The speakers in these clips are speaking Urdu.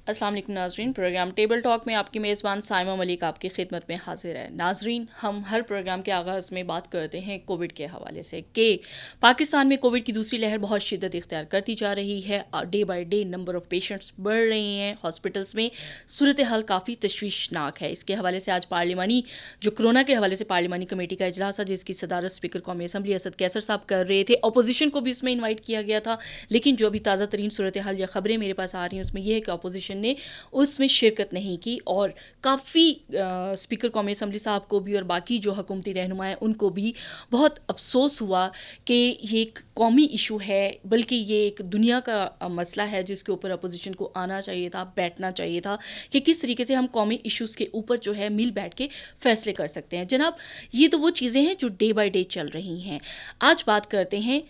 السلام علیکم ناظرین، پروگرام ٹیبل ٹاک میں آپ کی میزبان سائمہ ملک آپ کی خدمت میں حاضر ہے۔ ناظرین، ہم ہر پروگرام کے آغاز میں بات کرتے ہیں کووڈ کے حوالے سے کہ پاکستان میں کووڈ کی دوسری لہر بہت شدت اختیار کرتی جا رہی ہے، day by day number of patients بڑھ رہے ہیں، ہاسپٹلس میں صورتحال کافی تشویشناک ہے۔ اس کے حوالے سے آج پارلیمانی جو کرونا کے حوالے سے پارلیمانی کمیٹی کا اجلاس ہے، جس کی صدارت اسپیکر قومی اسمبلی اسد کیسر صاحب کر رہے تھے، اپوزیشن کو بھی اس میں انوائٹ کیا گیا تھا، لیکن جو ابھی تازہ ترین صورتحال یا خبریں میرے پاس آ رہی ہیں اس میں یہ ہے کہ اپوزیشن نے اس میں شرکت نہیں کی، اور کافی اسپیکر قومی اسمبلی صاحب کو بھی اور باقی جو حکومتی رہنما ہیں ان کو بھی بہت افسوس ہوا کہ یہ ایک قومی ایشو ہے، بلکہ یہ ایک دنیا کا مسئلہ ہے جس کے اوپر اپوزیشن کو آنا چاہیے تھا، بیٹھنا چاہیے تھا کہ کس طریقے سے ہم قومی ایشوز کے اوپر جو ہے مل بیٹھ کے فیصلے کر سکتے ہیں۔ جناب، یہ تو وہ چیزیں ہیں جو ڈے بائی ڈے چل رہی ہیں۔ آج بات کرتے ہیں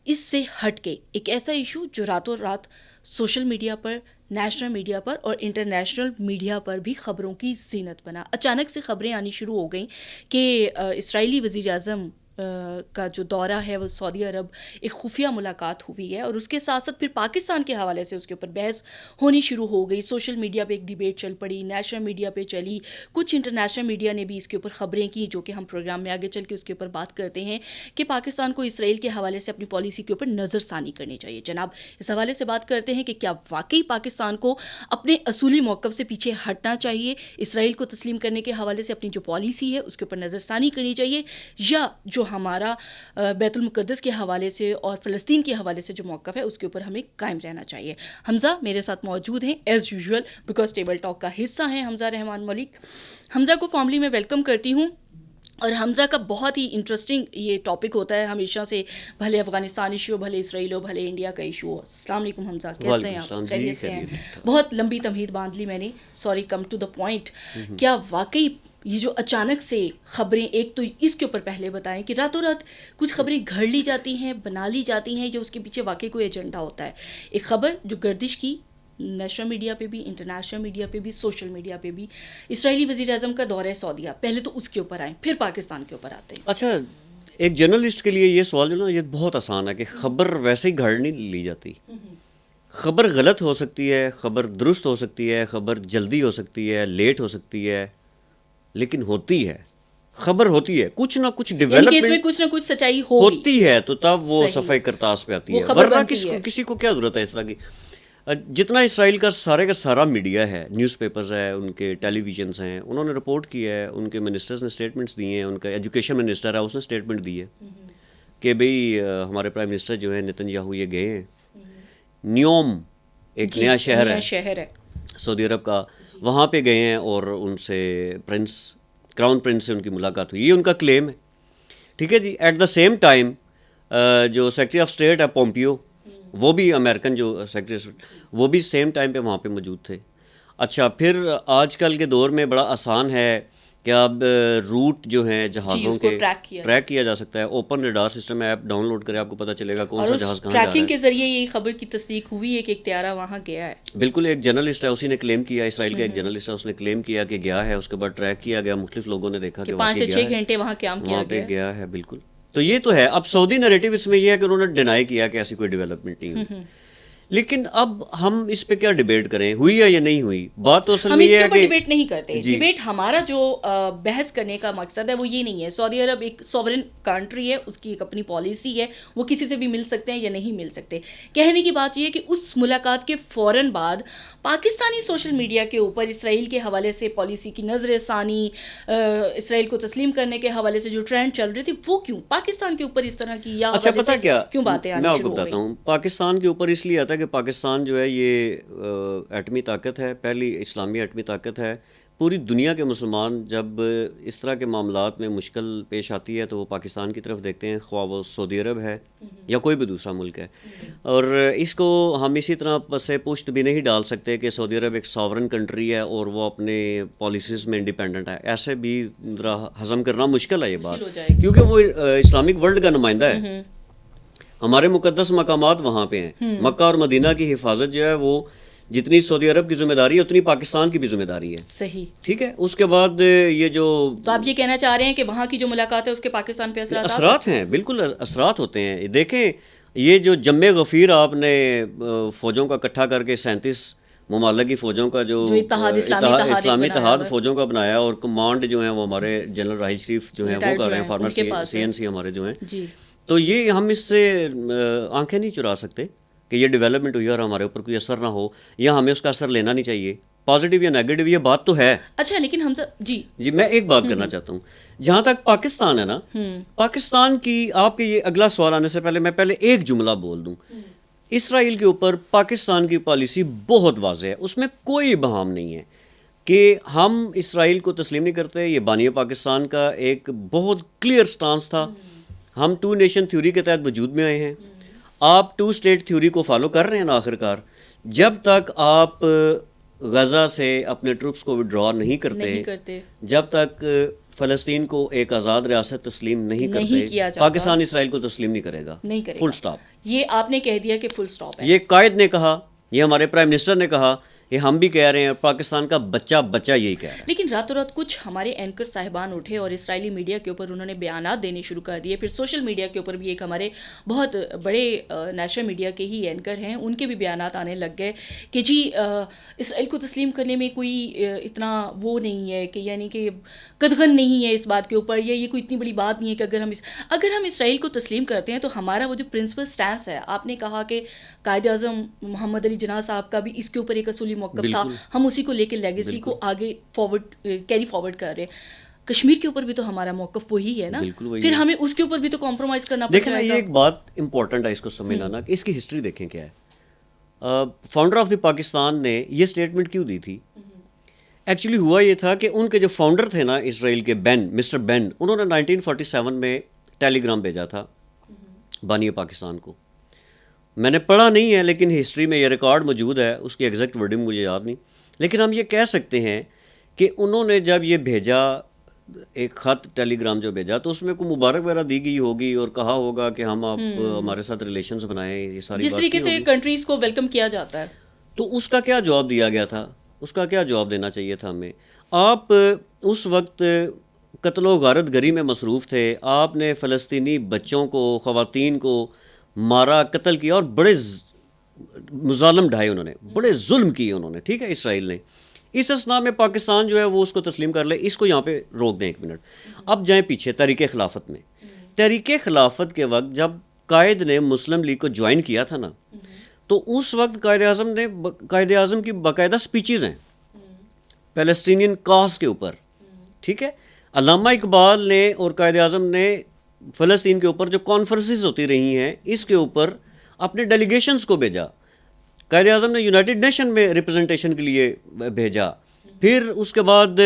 اس سے ہٹ کے ایک ایسا ایشو جو راتوں رات سوشل میڈیا پر، نیشنل میڈیا پر اور انٹرنیشنل میڈیا پر بھی خبروں کی زینت بنا۔ اچانک سے خبریں آنی شروع ہو گئیں کہ اسرائیلی وزیر اعظم کا جو دورہ ہے وہ سعودی عرب، ایک خفیہ ملاقات ہوئی ہے، اور اس کے ساتھ ساتھ پھر پاکستان کے حوالے سے اس کے اوپر بحث ہونی شروع ہو گئی۔ سوشل میڈیا پہ ایک ڈیبیٹ چل پڑی، نیشنل میڈیا پہ چلی، کچھ انٹرنیشنل میڈیا نے بھی اس کے اوپر خبریں کی، جو کہ ہم پروگرام میں آگے چل کے اس کے اوپر بات کرتے ہیں کہ پاکستان کو اسرائیل کے حوالے سے اپنی پالیسی کے اوپر نظر ثانی کرنی چاہیے۔ جناب، اس حوالے سے بات کرتے ہیں کہ کیا واقعی پاکستان کو اپنے اصولی موقف سے پیچھے ہٹنا چاہیے، اسرائیل کو تسلیم کرنے کے حوالے سے اپنی جو پالیسی ہے اس کے اوپر نظر ثانی کرنی چاہیے، یا جو ہمارا بیت المقدس کے حوالے سے اور فلسطین کے حوالے سے جو موقف ہے اس کے اوپر ہمیں قائم رہنا چاہیے۔ حمزہ میرے ساتھ موجود ہیں as usual, because table talk کا حصہ ہیں حمزہ رحمان ملک۔ حمزہ کو فارملی میں ویلکم کرتی ہوں، اور حمزہ کا بہت ہی انٹرسٹنگ یہ ٹاپک ہوتا ہے ہمیشہ سے، بھلے افغانستان ایشو ہو، بھلے اسرائیل ہو، بھلے انڈیا کا ایشو ہو۔ السلام علیکم حمزہ، کیسے ہیں آپ؟ خیریت سے ہیں؟ بہت لمبی تمہید باندھ لی میں نے، sorry, come to the point. کیا واقعی یہ جو اچانک سے خبریں، ایک تو اس کے اوپر پہلے بتائیں کہ راتوں رات کچھ خبریں گھڑ لی جاتی ہیں، بنا لی جاتی ہیں، جو اس کے پیچھے واقعی کوئی ایجنڈا ہوتا ہے؟ ایک خبر جو گردش کی نیشنل میڈیا پہ بھی، انٹرنیشنل میڈیا پہ بھی، سوشل میڈیا پہ بھی، اسرائیلی وزیر اعظم کا دورہ سعودیہ، پہلے تو اس کے اوپر آئیں پھر پاکستان کے اوپر آتے ہیں۔ اچھا، ایک جرنلسٹ کے لیے یہ سوال جو نا یہ بہت آسان ہے کہ خبر ویسے ہی گھڑ نہیں لی جاتی۔ خبر غلط ہو سکتی ہے، خبر درست ہو سکتی ہے، خبر جلدی ہو سکتی ہے، لیٹ ہو سکتی ہے، لیکن ہوتی ہے، خبر ہوتی ہے، کچھ نہ کچھ یعنی کہ اس میں ڈیولپمنٹ کچھ نہ کچھ سچائی ہوگی ہوتی ہے، تو تب وہ صفحہ کرتاس پہ آتی ہے، ورنہ کسی کو کیا ضرورت ہے اس طرح کی۔ جتنا اسرائیل کا سارا میڈیا ہے، نیوز پیپرز ہے، ان کے ٹیلی ویژنس ہیں، انہوں نے رپورٹ کیا ہے، ان کے منسٹرز نے اسٹیٹمنٹس دیے ہیں، ان کا ایجوکیشن منسٹر ہے اس نے اسٹیٹمنٹ دی ہے کہ بھئی ہمارے پرائم منسٹر جو ہیں نیتن یاہو یہ گئے ہیں نیوم، ایک نیا شہر ہے سعودی عرب کا، وہاں پہ گئے ہیں اور ان سے کراؤن پرنس سے ان کی ملاقات ہوئی، یہ ان کا کلیم ہے، ٹھیک ہے جی۔ ایٹ دا سیم ٹائم جو سیکرٹری آف اسٹیٹ ہے پومپیو، وہ بھی امریکن جو سیکرٹری، وہ بھی سیم ٹائم پہ وہاں پہ موجود تھے۔ اچھا، پھر آج کل کے دور میں بڑا آسان ہے کہ اب روٹ جو ہیں جہازوں کے ٹریک کیا جا سکتا ہے، open radar system app download کرے، آپ کو پتہ چلے گا کون سا جہاز کہاں جا رہا ہے۔ ٹریکنگ کے ذریعے یہ خبر کی تصدیق ہوئی ہے کہ ایک طیارہ وہاں گیا ہے۔ بالکل، ایک جرنلسٹ ہے اسی نے کلیم کیا، اسرائیل کا ایک جرنلسٹ ہے، اس نے کلیم کیا کہ گیا ہے، اس کے بعد ٹریک کیا گیا، مختلف لوگوں نے دیکھا کہ 5 سے 6 گھنٹے وہاں قیام کیا پہ گیا ہے۔ بالکل، تو یہ تو ہے۔ اب سعودی نیریٹو اس میں یہ ہے کہ انہوں نے ڈینائی کیا کہ ایسی کوئی ڈیولپمنٹ نہیں ہوئی، لیکن اب ہم اس پہ کیا ڈیبیٹ کریں، ہوئی ہے یا نہیں ہوئی؟ بات تو اصل میں یہ ہے کہ ڈیبیٹ نہیں کرتے۔ ڈیبیٹ ہمارا جو بحث کرنے کا مقصد ہے وہ یہ نہیں ہے۔ سعودی عرب ایک سوورن کنٹری ہے، اس کی ایک اپنی پالیسی ہے، وہ کسی سے بھی مل سکتے ہیں یا نہیں مل سکتے۔ کہنے کی بات یہ ہے کہ اس ملاقات کے فوراً بعد پاکستانی سوشل میڈیا کے اوپر اسرائیل کے حوالے سے پالیسی کی نظر ثانی، اسرائیل کو تسلیم کرنے کے حوالے سے جو ٹرینڈ چل رہی تھی وہ کیوں پاکستان کے اوپر اس طرح کی، یا اچھا پتہ کیا، کیوں باتیں آنی میں آپ شروع کو ہو بتاتا گئی؟ ہوں، پاکستان کے اوپر اس لیے آتا ہے کہ پاکستان جو ہے یہ ایٹمی طاقت ہے، پہلی اسلامی ایٹمی طاقت ہے۔ پوری دنیا کے مسلمان جب اس طرح کے معاملات میں مشکل پیش آتی ہے تو وہ پاکستان کی طرف دیکھتے ہیں، خواہ وہ سعودی عرب ہے یا کوئی بھی دوسرا ملک ہے، اور اس کو ہم اسی طرح پس پشت بھی نہیں ڈال سکتے کہ سعودی عرب ایک ساورن کنٹری ہے اور وہ اپنے پالیسیز میں انڈیپینڈنٹ ہے، ایسے بھی ذرا ہضم کرنا مشکل ہے یہ بات، کیونکہ وہ اسلامک ورلڈ کا نمائندہ ہے، ہمارے مقدس مقامات وہاں پہ ہیں، مکہ اور مدینہ کی حفاظت جو ہے وہ جتنی سعودی عرب کی ذمہ داری ہے اتنی پاکستان کی بھی ذمہ داری ہے، صحیح، ٹھیک ہے۔ اس کے بعد یہ جو، تو آپ یہ کہنا چاہ رہے ہیں کہ وہاں کی جو ملاقات ہے اس کے پاکستان پہ اثرات ہیں، بالکل اثرات ہوتے ہیں۔ دیکھیں یہ جو جم غفیر آپ نے فوجوں کا اکٹھا کر کے 37 ممالک کی فوجوں کا جو اسلامی اتحاد فوجوں کا بنایا اور کمانڈ جو ہیں وہ ہمارے جنرل راحیل شریف جو ہیں وہ کر رہے ہیں، فارمر CNC ہمارے جو ہیں. تو یہ ہم اس سے آنکھیں نہیں چرا سکتے کہ یہ ڈیولپمنٹ ہوئی اور ہمارے اوپر کوئی اثر نہ ہو، یا ہمیں اس کا اثر لینا نہیں چاہیے، پازیٹیو یا نیگیٹو یہ بات تو ہے. اچھا لیکن ہم جی میں ایک بات کرنا چاہتا ہوں، جہاں تک پاکستان ہے نا، پاکستان کی آپ کے یہ اگلا سوال آنے سے پہلے میں پہلے ایک جملہ بول دوں. اسرائیل کے اوپر پاکستان کی پالیسی بہت واضح ہے، اس میں کوئی ابہام نہیں ہے کہ ہم اسرائیل کو تسلیم نہیں کرتے. یہ بانی پاکستان کا ایک بہت کلیئر سٹانس تھا. ہم 2 نیشن تھیوری کے تحت وجود میں آئے ہیں. آپ 2 اسٹیٹ تھیوری کو فالو کر رہے ہیں نا آخر کار. جب تک آپ غزہ سے اپنے ٹروپس کو وڈرا نہیں کرتے، جب تک فلسطین کو ایک آزاد ریاست تسلیم نہیں کرتے، پاکستان اسرائیل کو تسلیم نہیں کرے گا. فل سٹاپ. یہ آپ نے کہہ دیا کہ فل سٹاپ ہے. یہ قائد نے کہا، یہ ہمارے پرائم منسٹر نے کہا، یہ ہم بھی کہہ رہے ہیں، پاکستان کا بچہ یہی کہہ رہا ہے. لیکن راتوں رات کچھ ہمارے اینکر صاحبان اٹھے اور اسرائیلی میڈیا کے اوپر انہوں نے بیانات دینے شروع کر دیے. پھر سوشل میڈیا کے اوپر بھی ایک ہمارے بہت بڑے نیشنل میڈیا کے ہی اینکر ہیں، ان کے بھی بیانات آنے لگ گئے کہ جی اسرائیل کو تسلیم کرنے میں کوئی اتنا وہ نہیں ہے، کہ یعنی کہ قدغن نہیں ہے اس بات کے اوپر، یہ کوئی اتنی بڑی بات نہیں ہے کہ اگر ہم اسرائیل کو تسلیم کرتے ہیں تو ہمارا وہ جو پرنسپل سٹینس ہے، آپ نے کہا کہ قائد اعظم محمد علی جناح صاحب کا بھی اس کے اوپر ایک اصولی موقف تھا، ہم اسی کو لے کے لیگیسی کو آگے کیری فارورڈ کر رہے ہیں. کشمیر کے اوپر بھی تو ہمارا موقف وہی ہے نا، پھر ہمیں اس کے اوپر بھی تو کمپرومائز کرنا پڑے گا. دیکھیں یہ ایک بات امپورٹنٹ ہے اس کو سمجھنا نا، کہ اس کی ہسٹری دیکھیں کیا ہے. فاؤنڈر آف دی پاکستان نے یہ اسٹیٹمنٹ کیوں دی تھی؟ ایکچولی ہوا یہ تھا کہ ان کے جو فاؤنڈر تھے نا اسرائیل کے، مسٹر بینڈ، انہوں نے 1947 میں ٹیلی گرام بھیجا تھا بانی پاکستان کو. میں نے پڑھا نہیں ہے لیکن ہسٹری میں یہ ریکارڈ موجود ہے، اس کی ایگزیکٹ ورڈنگ مجھے یاد نہیں. لیکن ہم یہ کہہ سکتے ہیں کہ انہوں نے جب یہ بھیجا، ایک خط ٹیلی گرام جو بھیجا، تو اس میں کوئی مبارک وغیرہ دی گئی ہوگی اور کہا ہوگا کہ ہم آپ ہمارے ساتھ ریلیشنز بنائیں، یہ ساری جس طریقے سے کنٹریز کو ویلکم کیا جاتا ہے. تو اس کا کیا جواب دیا گیا تھا؟ اس کا کیا جواب دینا چاہیے تھا ہمیں؟ آپ اس وقت قتل و غارت گری میں مصروف تھے، آپ نے فلسطینی بچوں کو، خواتین کو مارا، قتل کیا، اور بڑے مظالم ڈھائے انہوں نے، بڑے ظلم کیے انہوں نے، ٹھیک ہے، اسرائیل نے. اس اسنا میں پاکستان جو ہے وہ اس کو تسلیم کر لے. اس کو یہاں پہ روک دیں 1 منٹ. اب جائیں پیچھے تحریک خلافت میں. تحریک خلافت کے وقت جب قائد نے مسلم لیگ کو جوائن کیا تھا نا، تو اس وقت قائد اعظم کی باقاعدہ سپیچز ہیں پیلسٹینین کاز کے اوپر، ٹھیک ہے. علامہ اقبال نے اور قائد اعظم نے فلسطین کے اوپر جو کانفرنسز ہوتی رہی ہیں، اس کے اوپر اپنے ڈیلیگیشنز کو بھیجا. قائد اعظم نے یونائٹڈ نیشن میں ریپرزنٹیشن کے لیے بھیجا. پھر اس کے بعد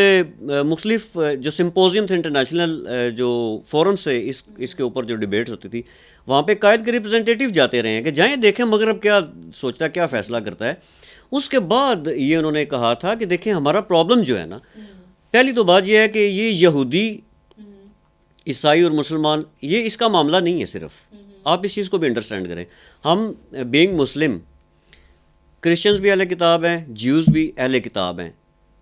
مختلف جو سمپوزیم تھے، انٹرنیشنل جو فورم سے اس کے اوپر جو ڈیبیٹس ہوتی تھی، وہاں پہ قائد کے ریپرزنٹیٹیو جاتے رہے ہیں کہ جائیں دیکھیں مغرب کیا سوچتا ہے، کیا فیصلہ کرتا ہے. اس کے بعد یہ انہوں نے کہا تھا کہ دیکھیں ہمارا پرابلم جو ہے نا، پہلی تو بات یہ ہے کہ یہ یہودی، عیسائی اور مسلمان، یہ اس کا معاملہ نہیں ہے. صرف آپ اس چیز کو بھی انڈرسٹینڈ کریں. ہم بینگ مسلم، کرسچنز بھی اہل کتاب ہیں، جیوز بھی اہل کتاب ہیں.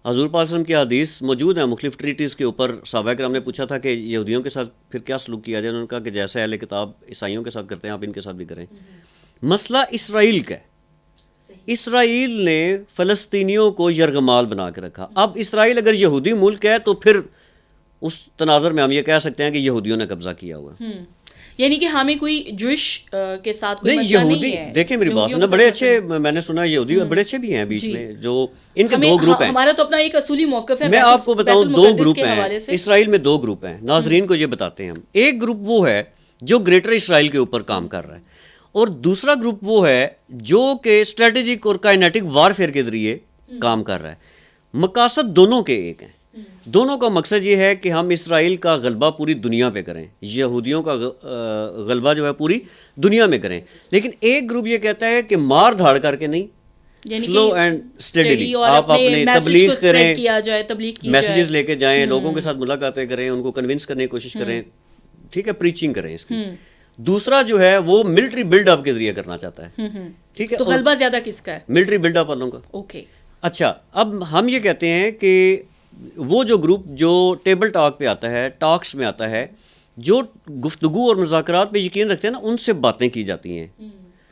حضور پاک صلی اللہ علیہ وسلم کی حدیث موجود ہیں مختلف ٹریٹیز کے اوپر. صحابہ کرام نے پوچھا تھا کہ یہودیوں کے ساتھ پھر کیا سلوک کیا جائے، انہوں نے کہا کہ جیسے اہل کتاب عیسائیوں کے ساتھ کرتے ہیں آپ ان کے ساتھ بھی کریں. مسئلہ اسرائیل کا ہے. اسرائیل نے فلسطینیوں کو یرغمال بنا کے رکھا. اب اسرائیل اگر یہودی ملک ہے تو پھر اس تناظر میں ہم یہ کہہ سکتے ہیں کہ یہودیوں نے قبضہ کیا ہوا. یعنی کہ ہمیں کوئی جوش کے ساتھ کوئی نہیں، مسئلہ یہودی نہیں ہے. دیکھیں میری بات سنیں، بڑے اچھے، میں نے سنا یہودی بڑے اچھے بھی ہیں بیچ میں، جو ان کے 2 گروپ ہیں. ہمارا تو اپنا ایک اصولی موقف ہے. میں آپ کو بتاؤں 2 گروپ ہیں اسرائیل میں. 2 گروپ ہیں، ناظرین کو یہ بتاتے ہیں ہم. ایک گروپ وہ ہے جو گریٹر اسرائیل کے اوپر کام کر رہا ہے، اور دوسرا گروپ وہ ہے جو کہ اسٹریٹجک اور کائنیٹک وارفیئر کے ذریعے کام کر رہا ہے. مقاصد دونوں کے ایک ہیں. دونوں کا مقصد یہ ہے کہ ہم اسرائیل کا غلبہ پوری دنیا پہ کریں، یہودیوں کا غلبہ جو ہے پوری دنیا میں کریں. لیکن ایک گروپ یہ کہتا ہے کہ مار دھاڑ کر کے نہیں، سلو اینڈ اسٹڈیلی آپ اپنے تبلیغ کریں، میسیجز لے کے جائیں، لوگوں کے ساتھ ملاقاتیں کریں، ان کو کنونس کرنے کی کوشش کریں، ٹھیک ہے، پریچنگ کریں اس کی. دوسرا جو ہے وہ ملٹری بلڈ اپ کے ذریعے کرنا چاہتا ہے، ٹھیک ہے. تو غلبہ زیادہ کس کا ہے؟ ملٹری بلڈ اپ والوں کا. اوکے، اچھا، اب ہم یہ کہتے ہیں کہ وہ جو گروپ جو ٹیبل ٹاک پہ آتا ہے، ٹاکس میں آتا ہے، جو گفتگو اور مذاکرات پہ یقین رکھتے ہیں نا، ان سے باتیں کی جاتی ہیں.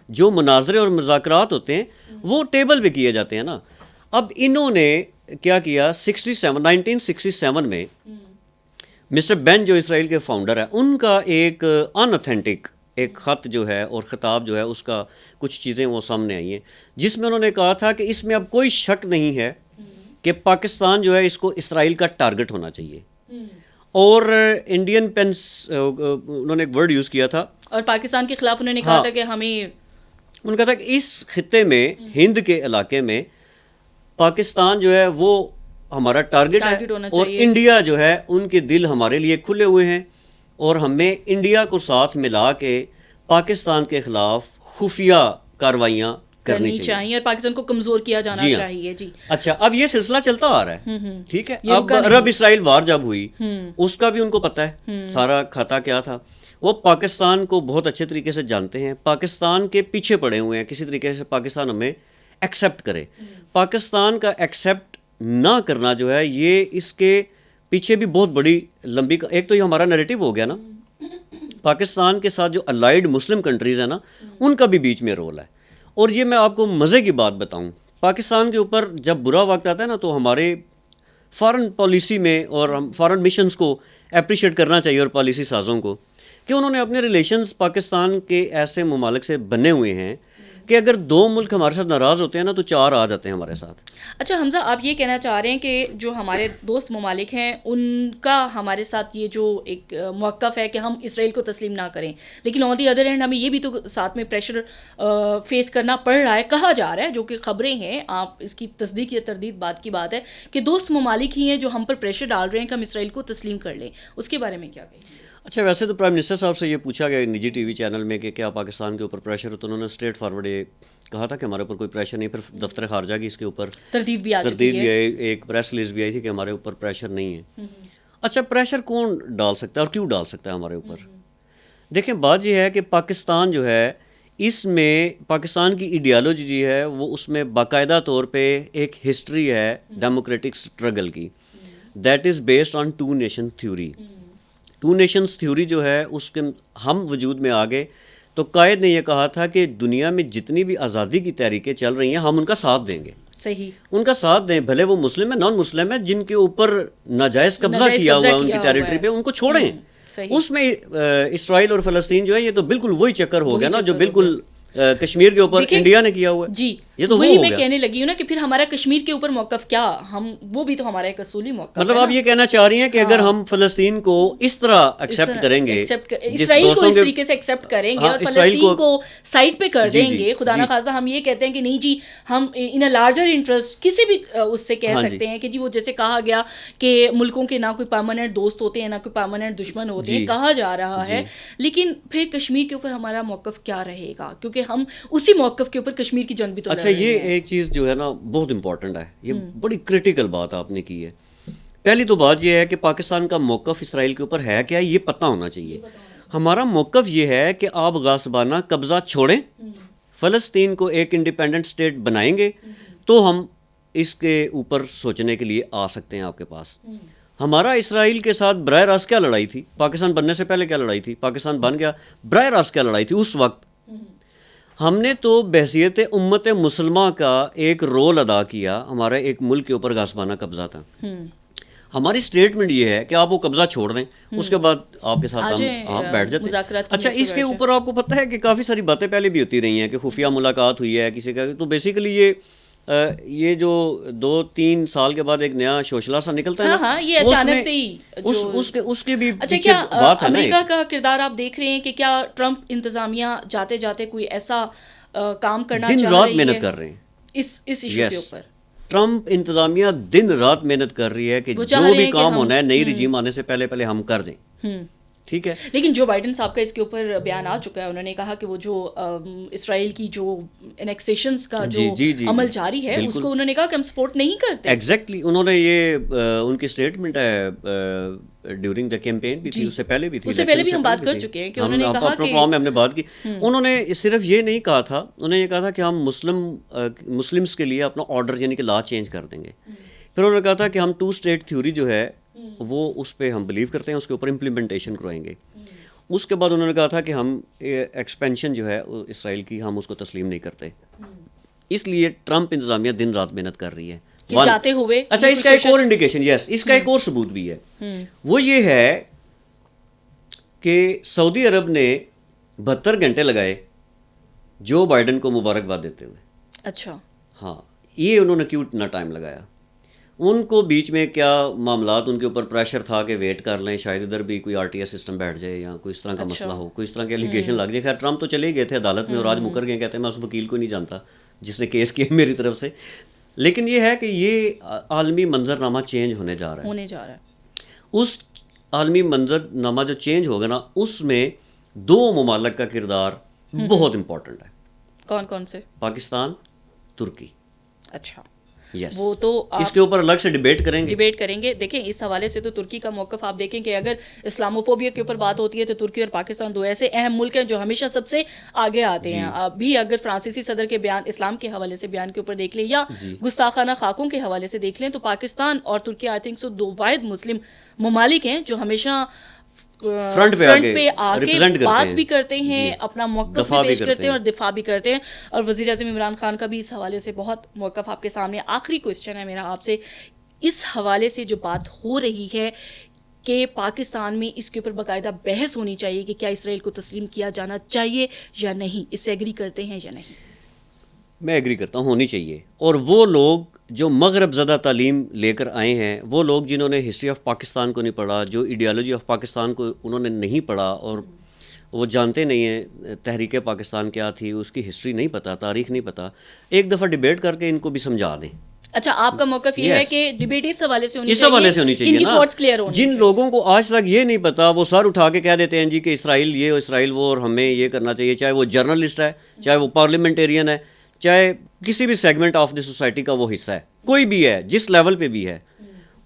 جو مناظرے اور مذاکرات ہوتے ہیں وہ ٹیبل پہ کیے جاتے ہیں نا. اب انہوں نے کیا کیا 1967 میں مسٹر بین جو اسرائیل کے فاؤنڈر ہے ان کا ایک ان اتھینٹک ایک خط جو ہے اور خطاب جو ہے اس کا کچھ چیزیں وہ سامنے آئی ہیں جس میں انہوں نے کہا تھا کہ اس میں اب کوئی شک نہیں ہے کہ پاکستان جو ہے اس کو اسرائیل کا ٹارگٹ ہونا چاہیے. اور انڈین پینس انہوں نے ایک ورڈ یوز کیا تھا اور پاکستان کے خلاف انہوں نے کہا تھا کہ ہمیں ان کا تھا کہ اس خطے میں ہند کے علاقے میں پاکستان جو ہے وہ ہمارا ٹارگٹ ہے اور انڈیا جو ہے ان کے دل ہمارے لیے کھلے ہوئے ہیں اور ہمیں انڈیا کو ساتھ ملا کے پاکستان کے خلاف خفیہ کارروائیاں کرنی چاہیے اور پاکستان کو کمزور کیا جانا چاہیے. جی اچھا اب یہ سلسلہ چلتا آ رہا ہے ٹھیک ہے. اب عرب اسرائیل وار جب ہوئی اس کا بھی ان کو پتہ ہے سارا کھاتا کیا تھا. وہ پاکستان کو بہت اچھے طریقے سے جانتے ہیں, پاکستان کے پیچھے پڑے ہوئے ہیں کسی طریقے سے پاکستان ہمیں ایکسیپٹ کرے. پاکستان کا ایکسیپٹ نہ کرنا جو ہے یہ اس کے پیچھے بھی بہت بڑی لمبی ایک تو یہ ہمارا نیریٹو ہو گیا نا, پاکستان کے ساتھ جو الائیڈ مسلم کنٹریز ہیں نا ان کا بھی بیچ میں رول ہے. اور یہ میں آپ کو مزے کی بات بتاؤں, پاکستان کے اوپر جب برا وقت آتا ہے نا تو ہمارے فارن پالیسی میں اور ہم فارن مشنز کو اپریشیٹ کرنا چاہیے اور پالیسی سازوں کو کہ انہوں نے اپنے ریلیشنز پاکستان کے ایسے ممالک سے بنے ہوئے ہیں کہ اگر 2 ملک ہمارے ساتھ ناراض ہوتے ہیں نا تو 4 آ جاتے ہیں ہمارے ساتھ. اچھا حمزہ, آپ یہ کہنا چاہ رہے ہیں کہ جو ہمارے دوست ممالک ہیں ان کا ہمارے ساتھ یہ جو ایک موقف ہے کہ ہم اسرائیل کو تسلیم نہ کریں, لیکن آن دی ادر ہینڈ ہمیں یہ بھی تو ساتھ میں پریشر فیس کرنا پڑ رہا ہے, کہا جا رہا ہے, جو کہ خبریں ہیں, آپ اس کی تصدیق یا تردید بات کی بات ہے کہ دوست ممالک ہی ہیں جو ہم پر پریشر ڈال رہے ہیں کہ ہم اسرائیل کو تسلیم کر لیں. اس کے بارے میں کیا کہیں گے؟ اچھا ویسے تو پرائم منسٹر صاحب سے یہ پوچھا گیا نجی ٹی وی چینل میں کہ کیا پاکستان کے اوپر پریشر ہے, تو انہوں نے اسٹریٹ فارورڈ یہ کہا تھا کہ ہمارے اوپر کوئی پریشر نہیں. پھر دفتر خارجہ کی اس کے اوپر تردید بھی آئی, ایک پریس ریلیز بھی آئی تھی کہ ہمارے اوپر پریشر نہیں ہے. اچھا پریشر کون ڈال سکتا ہے اور کیوں ڈال سکتا ہے ہمارے اوپر؟ دیکھیں بات یہ ہے کہ پاکستان جو ہے اس میں پاکستان کی ایڈیالوجی جو ہے وہ اس میں باقاعدہ طور پہ ایک ہسٹری ہے ڈیموکریٹک اسٹرگل کی, that is based on 2 nation theory. 2 nations theory جو ہے اس کے ہم وجود میں آ گئے تو قائد نے یہ کہا تھا کہ دنیا میں جتنی بھی آزادی کی تحریکیں چل رہی ہیں ہم ان کا ساتھ دیں گے. صحیح, ان کا ساتھ دیں, بھلے وہ مسلم ہیں نان مسلم ہیں, جن کے اوپر ناجائز قبضہ کیا ہوا ہے ان کی ٹیریٹری پہ ان کو چھوڑیں. اس میں اسرائیل اور فلسطین جو ہے یہ تو بالکل وہی چکر ہو گیا نا جو بالکل کشمیر کے اوپر انڈیا نے کیا ہوا ہے. جی یہ تو وہی میں کہنے لگی ہوں نا کہ پھر ہمارا کشمیر کے اوپر موقف کیا, ہم وہ بھی تو ہمارا ایک اصولی موقف ہے. مطلب آپ یہ کہنا چاہ رہی ہیں کہ اگر ہم فلسطین کو اس طرح ایکسیپٹ کریں گے, اسرائیل کو اس طریقے سے ایکسیپٹ کریں گے اور فلسطین کو سائڈ پہ کر دیں گے, خدا نہ خواستہ ہم یہ کہتے ہیں کہ نہیں جی ہم ان اے لارجر انٹرسٹ کسی بھی اس سے کہہ سکتے ہیں کہ جی وہ جیسے کہا گیا کہ ملکوں کے نہ کوئی پرماننٹ دوست ہوتے ہیں نہ کوئی پرماننٹ دشمن ہوتے ہیں, کہا جا رہا ہے, لیکن پھر کشمیر کے اوپر ہمارا موقف کیا رہے گا, کیونکہ ہم اسی موقف کے اوپر کشمیر کی جنگ بھی تو. اچھا یہ ایک چیز جو ہے نا بہت امپورٹنٹ ہے, یہ بڑی کرٹیکل بات آپ نے کی ہے. پہلی تو بات یہ ہے کہ پاکستان کا موقف اسرائیل کے اوپر ہے کیا, یہ پتہ ہونا چاہیے. ہمارا موقف یہ ہے کہ آپ غاصبانہ قبضہ چھوڑیں, فلسطین کو ایک انڈیپینڈنٹ اسٹیٹ بنائیں گے تو ہم اس کے اوپر سوچنے کے لیے آ سکتے ہیں آپ کے پاس. ہمارا اسرائیل کے ساتھ براہ راست کیا لڑائی تھی, پاکستان بننے سے پہلے کیا لڑائی تھی, پاکستان بن گیا براہ راست کیا لڑائی تھی اس وقت. ہم نے تو بحیثیت امت مسلمہ کا ایک رول ادا کیا, ہمارا ایک ملک کے اوپر غاصبانہ قبضہ تھا. ہماری اسٹیٹمنٹ یہ ہے کہ آپ وہ قبضہ چھوڑ دیں, اس کے بعد آپ کے ساتھ ہم بیٹھ جاتے ہیں. اچھا اس کے اوپر آپ کو پتہ ہے کہ کافی ساری باتیں پہلے بھی ہوتی رہی ہیں کہ خفیہ ملاقات ہوئی ہے کسی کا, تو بیسیکلی یہ جو 2-3 سال کے بعد ایک نیا شوشلا سا نکلتا ہے نا, یہ اچانک سے ہی اس کے بھی اچھا کیا امریکہ کا کردار آپ دیکھ رہے ہیں کہ کیا ٹرمپ انتظامیہ جاتے جاتے کوئی ایسا کام کرنا چاہ رہی ہے, دن رات محنت کر رہے ہیں اس ایشو کے اوپر. ٹرمپ انتظامیہ دن رات محنت کر رہی ہے کہ جو بھی کام ہونا ہے نئی رجیم آنے سے پہلے ہم کر دیں, ٹھیک ہے. لیکن جو بائیڈن صاحب کا اس کے اوپر بیان آ چکا ہے, انہوں نے کہا کہ وہ جو اسرائیل کی جو انیکسیشنز کا جو عمل جاری ہے اس کو انہوں نے کہا کہ ہم سپورٹ نہیں کرتے. ایگزیکٹلی, انہوں نے یہ ان کی اسٹیٹمنٹ ہے ڈیورنگ دا کیمپین بھی تھی, اس سے پہلے بھی تھی, اس سے پہلے بھی ہم بات کر چکے ہیں کہ انہوں نے کہا کہ پروگرام میں ہم نے بات کی. انہوں نے صرف یہ نہیں کہا تھا, انہوں نے یہ کہا تھا کہ ہم مسلمس کے لیے اپنا آرڈر یعنی کہ لا چینج کر دیں گے. پھر انہوں نے کہا تھا کہ ہم 2 اسٹیٹ تھیوری جو ہے وہ اس پہ ہم بلیو کرتے ہیں, اس کے اوپر امپلیمنٹیشن کروائیں گے. اس کے بعد انہوں نے کہا تھا کہ ہم ایکسپینشن جو ہے اسرائیل کی ہم اس کو تسلیم نہیں کرتے. اس لیے ٹرمپ انتظامیہ دن رات محنت کر رہی ہے چاہتے ہوئے. اچھا اس کا ایک اور انڈیکیشن، یس اس کا ایک اور ثبوت بھی ہے، وہ یہ ہے کہ سعودی عرب نے 72 گھنٹے لگائے جو بائیڈن کو مبارکباد دیتے ہوئے. اچھا ہاں، یہ انہوں نے کیوں اتنا ٹائم لگایا؟ ان کو بیچ میں کیا معاملات، ان کے اوپر پریشر تھا کہ ویٹ کر لیں، شاید ادھر بھی کوئی RTI سسٹم بیٹھ جائے یا کوئی اس طرح کا مسئلہ ہو، کوئی اس طرح کے ایلیگیشن لگ جائے. خیر ٹرمپ تو چلے گئے تھے عدالت میں اور آج مکر گئے، کہتے ہیں میں اس وکیل کو نہیں جانتا جس نے کیس کیا میری طرف سے. لیکن یہ ہے کہ یہ عالمی منظرنامہ چینج ہونے جا رہا ہے. اس عالمی منظرنامہ جو چینج ہوگا نا، اس میں 2 ممالک کا کردار بہت امپورٹنٹ ہے. کون کون سے؟ پاکستان، ترکی. اچھا Yes. وہ تو اس کے اوپر الگ سے ڈیبیٹ کریں گے. دیکھیں اس حوالے سے تو ترکی کا موقف آپ دیکھیں کہ اگر اسلاموفوبیا کے اوپر بات ہوتی ہے تو ترکی اور پاکستان 2 ایسے اہم ملک ہیں جو ہمیشہ سب سے آگے آتے ہیں. ابھی اگر فرانسیسی صدر کے بیان اسلام کے حوالے سے بیان کے اوپر دیکھ لیں یا گستاخانہ خاکوں کے حوالے سے دیکھ لیں تو پاکستان اور ترکی آئی تھنک سو 2 واحد مسلم ممالک ہیں جو ہمیشہ فرنٹ پہ آ کے بات بھی کرتے ہیں، اپنا موقف بھی پیش کرتے ہیں اور دفاع بھی کرتے ہیں. اور وزیر اعظم عمران خان کا بھی اس حوالے سے بہت موقف آپ کے سامنے. آخری کوشچن ہے میرا آپ سے، اس حوالے سے جو بات ہو رہی ہے کہ پاکستان میں اس کے اوپر باقاعدہ بحث ہونی چاہیے کہ کیا اسرائیل کو تسلیم کیا جانا چاہیے یا نہیں، اس سے ایگری کرتے ہیں یا نہیں؟ میں ایگری کرتا ہوں، ہونی چاہیے. اور وہ لوگ جو مغرب زدہ تعلیم لے کر آئے ہیں، وہ لوگ جنہوں نے ہسٹری آف پاکستان کو نہیں پڑھا، جو ایڈیالوجی آف پاکستان کو انہوں نے نہیں پڑھا اور وہ جانتے نہیں ہیں تحریک پاکستان کیا تھی، اس کی ہسٹری نہیں پتہ، تاریخ نہیں پتہ، ایک دفعہ ڈیبیٹ کر کے ان کو بھی سمجھا دیں. اچھا آپ کا موقف یہ ہے کہ ڈیبیٹ اس حوالے سے ہونی چاہیے نا. جن لوگوں کو آج تک یہ نہیں پتا وہ سر اٹھا کے کہہ دیتے ہیں جی کہ اسرائیل یہ اسرائیل وہ اور ہمیں یہ کرنا چاہیے، چاہے وہ جرنلسٹ ہے، چاہے وہ پارلیمنٹیرین ہے، چاہے کسی بھی سیگمنٹ آف دی سوسائٹی کا وہ حصہ ہے، کوئی بھی ہے جس لیول پہ بھی ہے،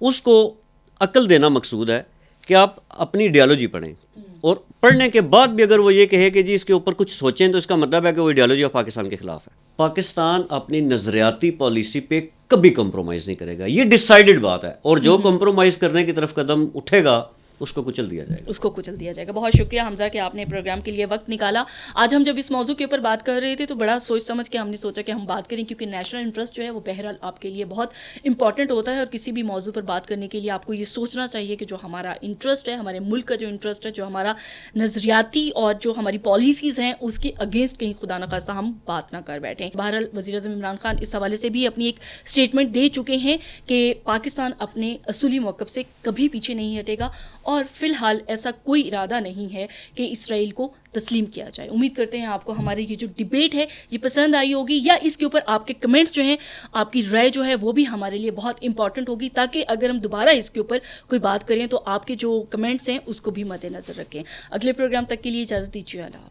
اس کو عقل دینا مقصود ہے کہ آپ اپنی ایڈیالوجی پڑھیں. اور پڑھنے کے بعد بھی اگر وہ یہ کہے کہ جی اس کے اوپر کچھ سوچیں تو اس کا مطلب ہے کہ وہ ایڈیالوجی آف پاکستان کے خلاف ہے. پاکستان اپنی نظریاتی پالیسی پہ کبھی کمپرومائز نہیں کرے گا، یہ ڈیسائیڈڈ بات ہے. اور جو کمپرومائز کرنے کی طرف قدم اٹھے گا اس کو کچل دیا جائے گا. بہت شکریہ حمزہ کہ آپ نے پروگرام کے لیے وقت نکالا. آج ہم جب اس موضوع کے اوپر بات کر رہے تھے تو بڑا سوچ سمجھ کے ہم نے سوچا کہ ہم بات کریں، کیونکہ نیشنل انٹرسٹ جو ہے وہ بہرحال آپ کے لیے بہت امپورٹنٹ ہوتا ہے. اور کسی بھی موضوع پر بات کرنے کے لیے آپ کو یہ سوچنا چاہیے کہ جو ہمارا انٹرسٹ ہے، ہمارے ملک کا جو انٹرسٹ ہے، جو ہمارا نظریاتی اور جو ہماری پالیسیز ہیں اس کے اگینسٹ کہیں خدا نخواستہ ہم بات نہ کر بیٹھیں. بہرحال وزیر اعظم عمران خان اس حوالے سے بھی اپنی ایک اسٹیٹمنٹ دے چکے ہیں کہ پاکستان اپنے اصولی موقف سے کبھی پیچھے نہیں ہٹے گا اور فی الحال ایسا کوئی ارادہ نہیں ہے کہ اسرائیل کو تسلیم کیا جائے. امید کرتے ہیں آپ کو ہماری یہ جو ڈیبیٹ ہے یہ پسند آئی ہوگی، یا اس کے اوپر آپ کے کمنٹس جو ہیں، آپ کی رائے جو ہے وہ بھی ہمارے لیے بہت امپورٹنٹ ہوگی، تاکہ اگر ہم دوبارہ اس کے اوپر کوئی بات کریں تو آپ کے جو کمنٹس ہیں اس کو بھی مد نظر رکھیں. اگلے پروگرام تک کے لیے اجازت دیجیے. اللہ.